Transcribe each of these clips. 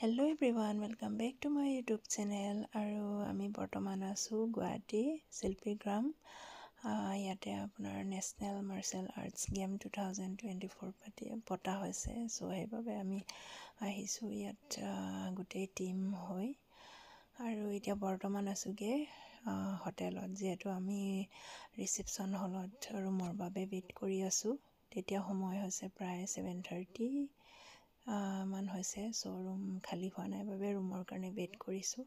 Hello everyone, welcome back to my YouTube channel. আৰু আমি বৰ্তমান আছো গুৱাহাটী শিল্পীগ্ৰাম ইয়াতে আপোনাৰ নেশনেল মাৰ্শাল আৰ্টছ গেম 2024 পতা হৈছে। সো সেইভাবে আমি আহিছো ইয়াত গোটেই টিম হৈ আৰু এতিয়া বৰ্তমান আছোগে হোটেলত, যেহেতু আমি ৰিসেপশন হলত ৰুমৰ বাবে ৱেইট কৰি আছো। তেতিয়া সময় হৈছে প্ৰায় 7:30 মান হৈছে। সো ৰুম খালি হোৱা নাই বাবে ৰুমৰ কাৰণে ৱেইট কৰিছোঁ।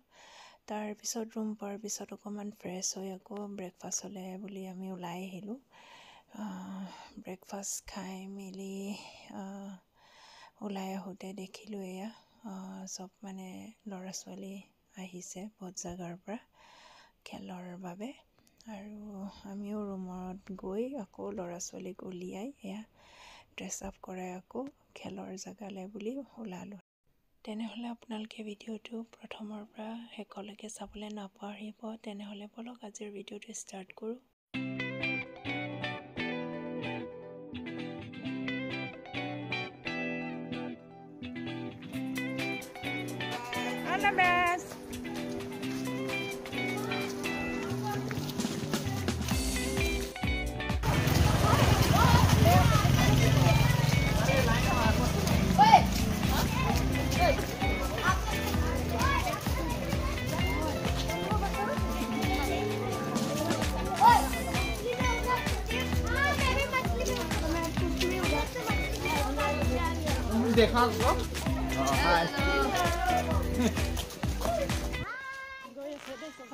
তাৰ পিছত ৰুম পোৱাৰ পিছত অকণমান ফ্ৰেছ হৈ আকৌ ব্ৰেকফাষ্ট হ'লে বুলি আমি ওলাই আহিলোঁ। ব্ৰেকফাষ্ট খাই মেলি ওলাই আহোঁতে দেখিলোঁ এয়া চব মানে ল'ৰা ছোৱালী আহিছে বহুত জাগাৰ পৰা খেলৰ বাবে। আৰু আমিও ৰুমত গৈ আকৌ ল'ৰা ছোৱালীক উলিয়াই এয়া ড্ৰেছ আপ কৰাই আকৌ খেলৰ জেগালৈ বুলি ওলালোঁ। তেনেহ'লে আপোনালোকে ভিডিঅ'টো প্ৰথমৰ পৰা শেষলৈকে চাবলৈ নাপাহৰিব। তেনেহ'লে বলক আজিৰ ভিডিঅ'টো ষ্টাৰ্ট কৰোঁ। All the best. देखा आपको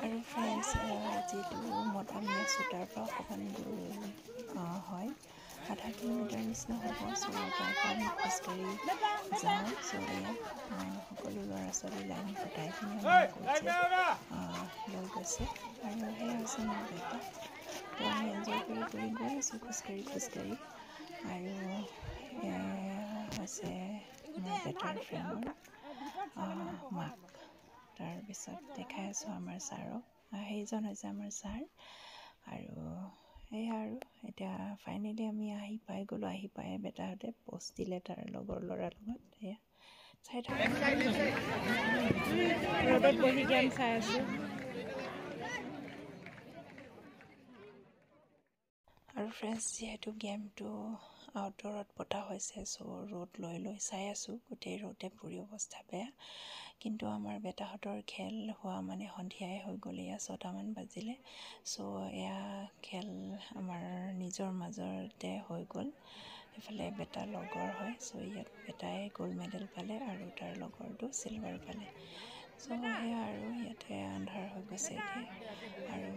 আৰু ফ্ৰেণ্ডছ যিটো মতামি আছোঁ তাৰ পৰা অকণমান দূৰ হয়, 0.5 কিলোমিটাৰ নিচিনা হ'ব। চ' তাৰ পৰা আমি খোজকাঢ়ি যাওঁ। চ' ইয়াত সকলো ল'ৰা ছোৱালী লাইন পতাই কিনে লৈ গৈছে আৰু সেয়া হৈছে মোৰ বেটা। তো আমি এনজয় কৰি গৈ আছোঁ খোজকাঢ়ি আৰু হৈছে মোৰ বেটাৰ ফ্ৰেণ্ডৰ মাক। তাৰপিছত দেখাই আছোঁ আমাৰ ছাৰক, সেইজন হৈছে আমাৰ ছাৰ। আৰু সেয়া আৰু এতিয়া ফাইনেলি আমি আহি পাই বেটাহঁতে পষ্ট দিলে তাৰ লগৰ ল'ৰাৰ লগত। সেয়া চাই থাকোঁ, ৰ'দত বহি গেম চাই আছোঁ। আৰু ফ্ৰেণ্ডছ, যিহেতু গেমটো আউটডোৰত পতা হৈছে, চ' ৰ'দ লৈ চাই আছোঁ। গোটেই ৰ'দে পুৰি অৱস্থা বেয়া, কিন্তু আমাৰ বেটাহঁতৰ খেল হোৱা মানে সন্ধিয়াই হৈ গ'ল। এয়া 6টামান বাজিলে। চ' এয়া খেল আমাৰ নিজৰ মাজতে হৈ গ'ল। এইফালে বেটা লগৰ হয়, চ' ইয়াত বেটাই গ'ল্ড মেডেল পালে আৰু তাৰ লগৰটো চিলভাৰ পালে। চ' সেয়া আৰু ইয়াতে আন্ধাৰ হৈ গৈছে এতিয়া। আৰু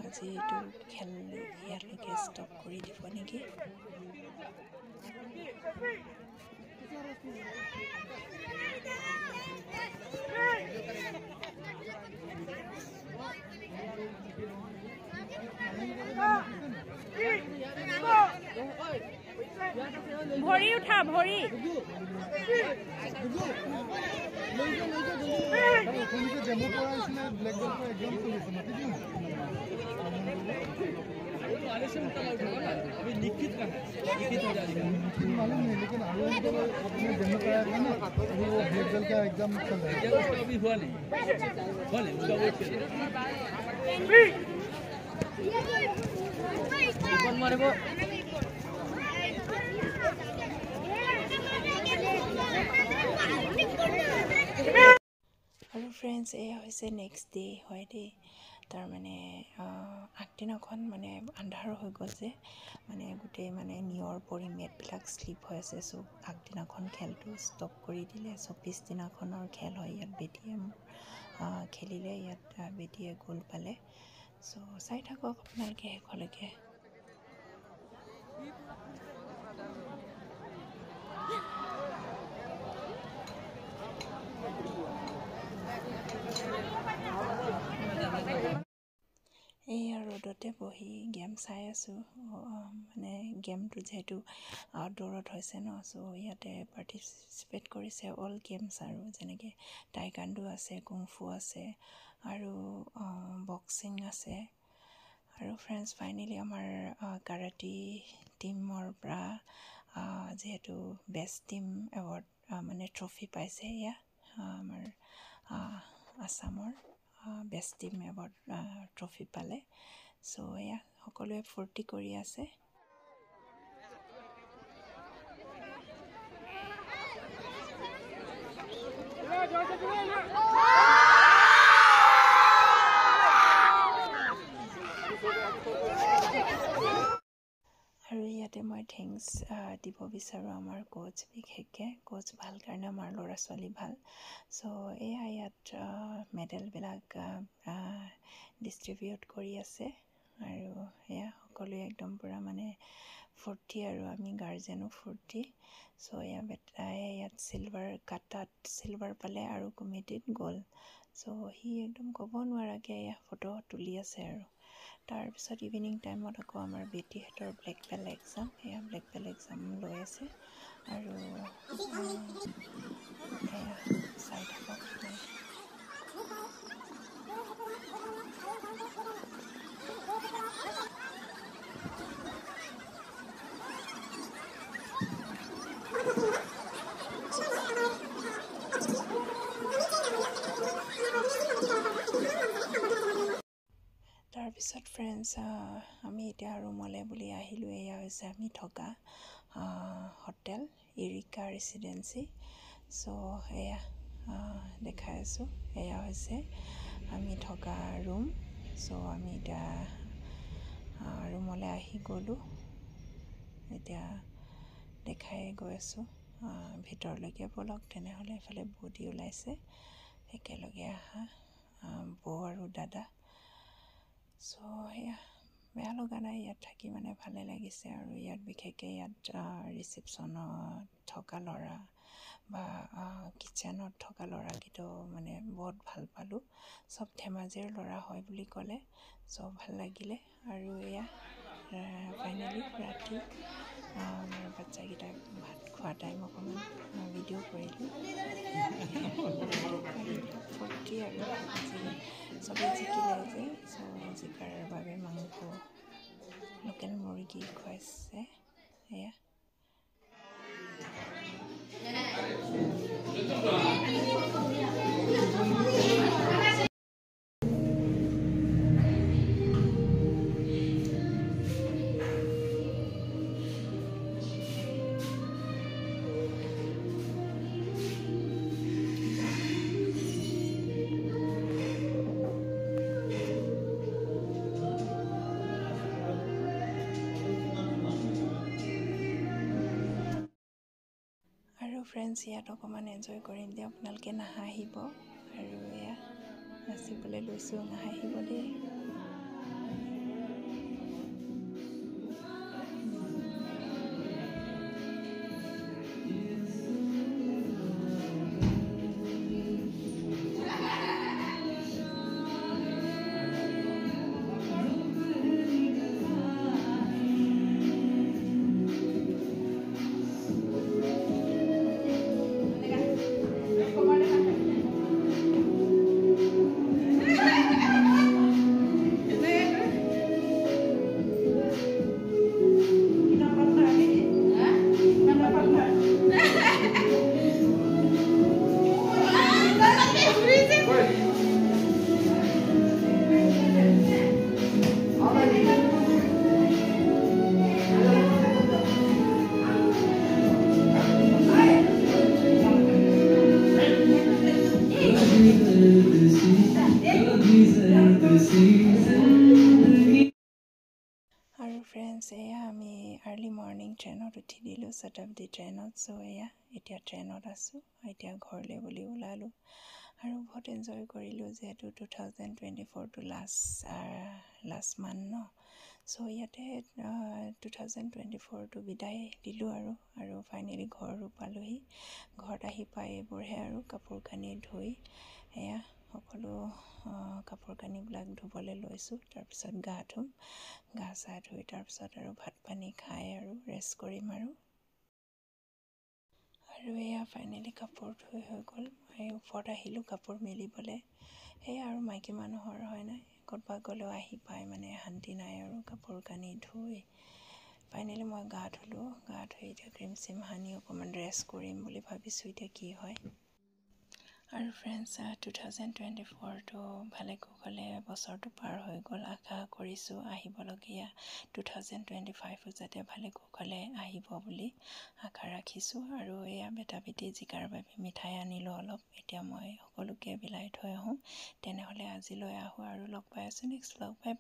আজি এইটো খেল ইয়ালৈকে ষ্টপ কৰি দিব নেকি। ভৰি উঠা, ভৰি लिखित हो जाएगा, मालूम नहीं, लेकिन अपने डेमो कराया था ना, अभी वो ब्लैक बेल्ट का एग्जाम चल रहा है, अभी हुआ नहीं उसका वेट कौन मारे वो। আৰু ফ্ৰেণ্ডছ, এয়া হৈছে নেক্সট ডে হয় দেই। তাৰমানে আগদিনাখন মানে আন্ধাৰ হৈ গ'ল যে, মানে গোটেই মানে নিয়ৰ পৰি মেটবিলাক শ্লিপ হৈ আছে। চ' আগদিনাখন খেলটো ষ্টপ কৰি দিলে। চ' পিছদিনাখনৰ খেল হয়। ইয়াত বেটিয়ে খেলিলে, ইয়াত বেটিয়ে গ'ল পালে। চ' চাই থাকক আপোনালোকে শেষলৈকে। এইয়া ৰ'দতে বহি গেম চাই আছোঁ। মানে গেমটো যিহেতু আউটডোৰত হৈছে ন, চ' ইয়াতে পাৰ্টিচিপেট কৰিছে অল গেমছ, আৰু যেনেকৈ টাইকাণ্ডো আছে, কুংফু আছে আৰু বক্সিং আছে। আৰু ফ্ৰেণ্ডছ, ফাইনেলি আমাৰ কাৰাটে টিমৰ পৰা যিহেতু বেষ্ট টিম এৱাৰ্ড মানে ট্ৰফি পাইছে। এয়া আমাৰ আসামৰ বেষ্ট টিম এৱাৰ্ড ট্ৰফি পালে। চ' এয়া সকলোৱে ফূৰ্তি কৰি আছে। আৰু ইয়াতে মই থেংকছ দিব বিচাৰোঁ আমাৰ কোচ, বিশেষকৈ কোচ ভাল কাৰণে আমাৰ ল'ৰা ছোৱালী ভাল। চ' এয়া ইয়াত মেডেলবিলাক ডিষ্ট্ৰিবিউট কৰি আছে আৰু এয়া সকলোৱে একদম পূৰা মানে ফূৰ্তি আৰু আমি গাৰ্জেনো ফূৰ্তি। চ' ইয়াত চিলভাৰ পালে আৰু কমিটিত গ'ল। চ' সি একদম ক'ব নোৱাৰাকৈ এয়া ফটো তুলি আছে আৰু। তাৰপিছত ইভিনিং টাইমত আকৌ আমাৰ বেটীহঁতৰ ব্লেক বেল্ট এক্সাম, এয়া ব্লেক বেল্ট এক্সাম লৈ আছে আৰু এয়া চাই থাকক আপোনালোকে। তাৰপিছত ফ্ৰেণ্ডছ আমি এতিয়া ৰুমলৈ বুলি আহিলোঁ। এয়া হৈছে আমি থকা হোটেল ইৰিকা ৰেচিডেঞ্চি। চ' এয়া দেখাই আছোঁ, এয়া হৈছে আমি থকা ৰুম। চ' আমি এতিয়া ৰুমলৈ আহি গ'লোঁ। এতিয়া দেখাই গৈ আছোঁ ভিতৰলৈকে। ব'লক তেনেহ'লে এফালে বডি ওলাইছে একেলগে আহা বৌ আৰু দাদা। চ' সেয়া বেয়া লগা নাই, ইয়াত থাকি মানে ভালে লাগিছে। আৰু ইয়াত বিশেষকৈ ইয়াত ৰিচিপশ্যনত থকা ল'ৰা বা কিটচেনত থকা ল'ৰাকেইটা মানে বহুত ভাল পালোঁ। চব ধেমাজিৰ ল'ৰা হয় বুলি ক'লে, চব ভাল লাগিলে। আৰু এয়া ফাইনেলি ৰাতি আমাৰ বাচ্চাকেইটাক ভাত খোৱা টাইম অকণমান ভিডিঅ' কৰিলোঁ। ফূৰ্তি আৰু আজি চবেই জিকিলে যে, চ' জিকাৰ বাবে মাংস লোকেল মুৰ্গী খুৱাইছে। এয়া আৰু ফ্ৰেণ্ডছ ইয়াত অকণমান এনজয় কৰিম দেই, আপোনালোকে নাহাঁহিব। আৰু এয়া নাচিবলৈ লৈছোঁ, নাহাঁহিব দেই। আৰু ফ্ৰেণ্ডছ এয়া আমি আৰ্লি মৰ্ণিং ট্ৰেইনত উঠি দিলোঁ, শতাব্দী ট্ৰেইনত। চ' এয়া এতিয়া ট্ৰেইনত আছোঁ, এতিয়া ঘৰলৈ বুলি ওলালোঁ। আৰু বহুত এনজয় কৰিলোঁ যিহেতু 2024টো লাষ্ট মান্থ ন। চ' ইয়াতে 2024টো বিদায় দিলোঁ আৰু ফাইনেলি ঘৰো পালোঁহি। ঘৰত আহি পাই এইবোৰহে আৰু কাপোৰ কানি ধুই এয়া সকলো কাপোৰ কানিবিলাক ধুবলৈ লৈছোঁ। তাৰপিছত গা ধুম, গা চা ধুই তাৰপিছত আৰু ভাত পানী খাই আৰু ৰেষ্ট কৰিম আৰু এয়া ফাইনেলি কাপোৰ ধুই হৈ গ'ল। এই ওপৰত আহিলোঁ কাপোৰ মেলিবলৈ। সেয়া আৰু মাইকী মানুহৰ হয় নাই, ক'ৰবাত গ'লেও আহি পাই মানে শান্তি নাই আৰু কাপোৰ কানি ধুই ফাইনেলি মই গা ধুলোঁ। গা ধুই এতিয়া ক্ৰীম চিম সানি অকণমান ৰেষ্ট কৰিম বুলি ভাবিছোঁ, এতিয়া কি হয়। আৰু ফ্ৰেণ্ডছ 2024টো ভালে কুশলে বছৰটো পাৰ হৈ গ'ল। আশা কৰিছোঁ আহিবলগীয়া 2025 যাতে ভালে কুশলে আহিব বুলি আশা ৰাখিছোঁ। আৰু এয়া বেটা বেটি জিকাৰ বাবে মিঠাই আনিলোঁ অলপ, এতিয়া মই সকলোকে বিলাই থৈ আহোঁ। তেনেহ'লে আজিলৈ আহোঁ আৰু লগ পাই আছোঁ নেক্সট ব্লগ। Bye bye.